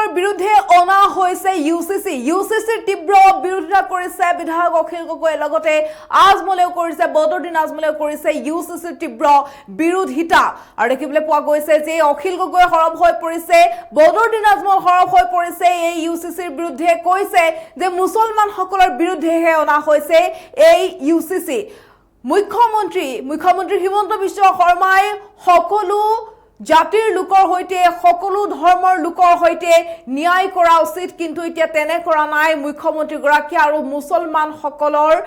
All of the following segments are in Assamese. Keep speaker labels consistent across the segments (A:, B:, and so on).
A: সকলৰ বিৰুদ্ধে অনা হৈছে ইউচিচিৰ তীব্ৰ বিৰোধিতা কৰিছে বিধায়ক অখিল গগৈ লগতে আজমলেও কৰিছে বদৰুদ্দিন আজমলেও কৰিছে ইউচিচিৰ তীব্ৰ বিৰোধিতা আৰু দেখিবলৈ পোৱা গৈছে যে অখিল গগৈ হৰব হৈ পৰিছে বদৰুদ্দিন আজমল হৰব হৈ পৰিছে এই ইউচিচিৰ বিৰুদ্ধে কৈছে যে মুছলমান সকলৰ বিৰুদ্ধেহে অনা হৈছে এই ইউচিচি মুখ্যমন্ত্ৰী হিমন্ত বিশ্ব শৰ্মাই সকলো জাতিৰ লোকৰ হৈতে সকলো ধৰ্মৰ লোকৰ হৈতে ন্যায় কৰা উচিত কিন্তু এতিয়া তেনে কৰা নাই মুখ্যমন্ত্ৰী গৰাকী আৰু মুছলমান সকলৰ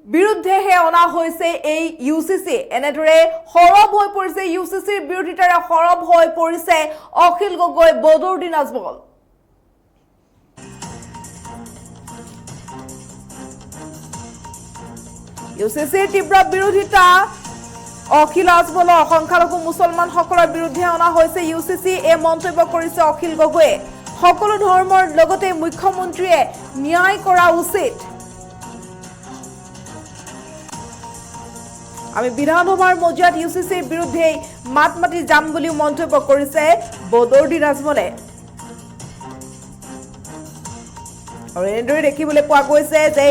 A: বিৰুদ্ধেহে অনা হৈছে এই ইউচিচি এনেদৰে হৰব হৈ পৰিছে ইউচিচিৰ বিৰোধিতাৰে হৰব হৈ পৰিছে অখিল গগৈ বদৰুদ্দিন আজমল ইউচিচিৰ তীব্ৰ বিৰোধিতা অখিল আজমলৰ সংখ্যালঘু মুছলমান সকলৰ বিৰুদ্ধে অনা হৈছে ইউচিচি এই মন্তব্য কৰিছে অখিল গগৈয়ে সকলো ধৰ্মৰ লগতে মুখ্যমন্ত্ৰীয়ে ন্যায় কৰা উচিত আমি বিধানসভাৰ মজিয়াত ইউচিচিৰ বিৰুদ্ধে মাত মাতি যাম বুলি মন্তব্য কৰিছে বদৰুদ্দিন আজমলে আৰু এনেদৰে দেখিবলৈ পোৱা গৈছে যে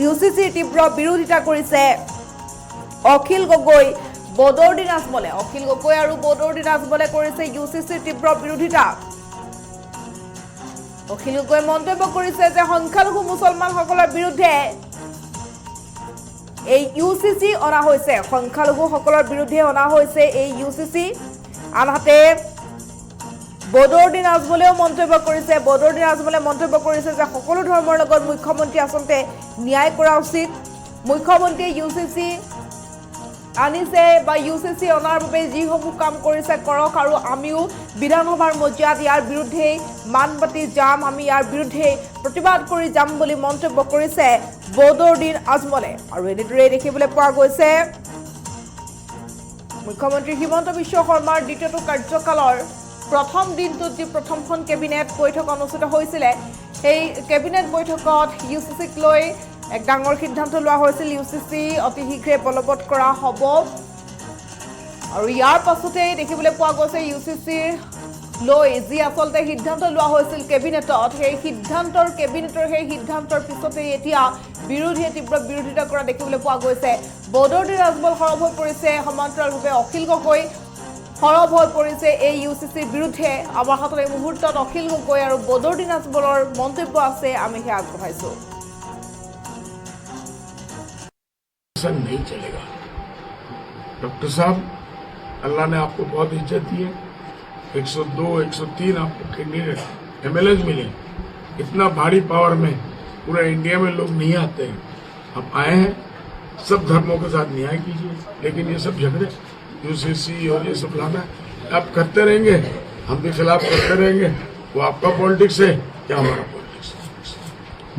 A: ইউচিচিৰ তীব্ৰ বিৰোধিতা কৰিছে অখিল গগৈ বদৰুদ্দিন আজমলে অখিল গগৈ আৰু বদৰুদ্দিন আজমলে কৰিছে ইউচিচিৰ তীব্ৰ বিৰোধিতা অখিল গগৈ মন্তব্য কৰিছে যে সংখ্যালঘু মুছলমান সকলৰ বিৰুদ্ধে এই ইউচিচি অনা হৈছে সংখ্যালঘু সকলৰ বিৰুদ্ধে অনা হৈছে এই ইউচিচি আনহাতে বদৰুদ্দিন আজমলেও মন্তব্য কৰিছে বদৰুদ্দিন আজমলে মন্তব্য কৰিছে যে সকলো ধৰ্মৰ লগত মুখ্যমন্ত্ৰী আসনতে ন্যায় কৰা উচিত মুখ্যমন্ত্ৰীয়ে ইউচিচি আনিছে বা ইউচিচি অনাৰ বাবে যিসমূহ কাম কৰিছে কৰক আৰু আমিও বিধানসভাৰ মজিয়াত ইয়াৰ বিৰুদ্ধে মানবাতি যাম আমি ইয়াৰ বিৰুদ্ধে প্ৰতিবাদ কৰি যাম বুলি মন্তব্য কৰিছে বদৰুদ্দিন আজমলে আৰু এনেদৰে দেখিবলৈ পোৱা গৈছে মুখ্যমন্ত্ৰী হিমন্ত বিশ্ব শৰ্মাৰ দ্বিতীয়টো কাৰ্যকালৰ প্ৰথম দিনটোত যি প্ৰথমখন কেবিনেট বৈঠক অনুষ্ঠিত হৈছিলে সেই কেবিনেট বৈঠকত ইউচিচিক লৈ এক ডাঙৰ সিদ্ধান্ত লোৱা হৈছিল ইউচিচি অতি শীঘ্ৰে বলবৎ কৰা হ'ব আৰু ইয়াৰ পাছতে দেখিবলৈ পোৱা গৈছে ইউচিচিৰ লৈ যি আচলতে সিদ্ধান্ত লোৱা হৈছিল কেবিনেটত সেই সিদ্ধান্তৰ পিছতে এতিয়া বিৰোধীয়ে তীব্ৰ বিৰোধিতা কৰা দেখিবলৈ পোৱা গৈছে বদৰুদ্দিন আজমল হৰব হৈ পৰিছে সমান্তৰালভাৱে অখিল গগৈ হৰব হৈ পৰিছে এই ইউচিচিৰ বিৰুদ্ধে আমাৰ হাতত এই মুহূৰ্তত অখিল গগৈ আৰু বদৰুদ্দিন আজমলৰ মন্তব্য আছে আমি সেয়া আগবঢ়াইছো
B: नहीं चलेगा डॉक्टर साहब अल्लाह ने आपको बहुत इज्जत दी है 102 103 आपको कैंडिडेट एमएलएज मिले इतना भारी पावर में पूरा इंडिया में लोग नहीं आते हैं आप आए हैं सब धर्मों के साथ न्याय कीजिए लेकिन ये सब झगड़े यूसीसी और ये सब लाना आप करते रहेंगे हम भी खिलाफ करते रहेंगे वो आपका पॉलिटिक्स है क्या हमारा पॉलिटिक्स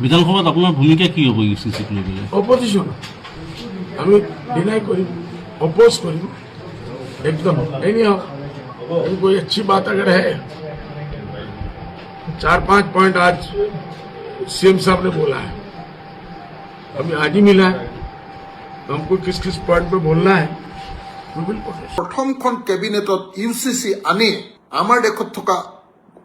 C: विधानसभा अपना भूमिका की होगी यूसीसी के लिए
B: অপোজিশন আমি डिनाई करी अपोज करी एकदम नहीं कोई अच्छी बात अगर है 4-5 पॉइंट आज सीएम साहब ने बोला है अभी आज ही मिला है तो हमको किस किस पॉइंट पे बोलना है
D: प्रथमখন কেবিনেটত ইউচিচি আনি আমাৰ দেশত থকা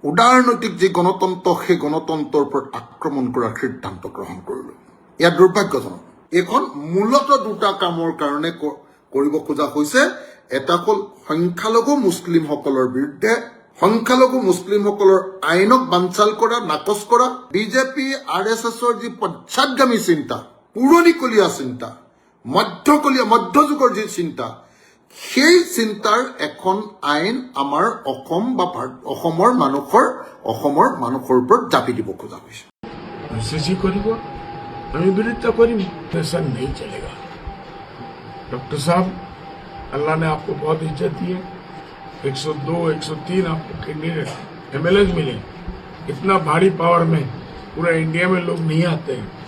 D: উদাৰনৈতিক যে গণতন্ত্ৰ সেই গণতন্ত্ৰৰ ওপৰত আক্ৰমণ কৰাৰ সিদ্ধান্ত গ্ৰহণ কৰিলো ইয়াৰ দুৰ্ভাগ্যজনক এখন মূলত দুটা কামৰ কাৰণে কৰিব খোজা হৈছে এটা হ'ল সংখ্যালঘু মুছলিমসকলৰ বিৰুদ্ধে সংখ্যালঘু মুছলিমসকলৰ আইনক বানচাল কৰা নাকচ কৰা বিজেপি আৰএছএছৰ যি পশ্চাদগামী চিন্তা পুৰণিকলীয়া চিন্তা মধ্যযুগৰ যি চিন্তা সেই চিন্তাৰ এখন আইন আমাৰ অসম বা অসমৰ মানুহৰ ওপৰত জাপি দিব খোজা হৈছে
B: ইউচিচি কৰিব আমি विरोधिता करी ऐसा नहीं चलेगा डॉक्टर साहब अल्लाह ने आपको बहुत इज्जत दी है 102 103 आपको कैंडिडेट एमएलएज मिले इतना भारी पावर में पूरा इंडिया में लोग नहीं आते हैं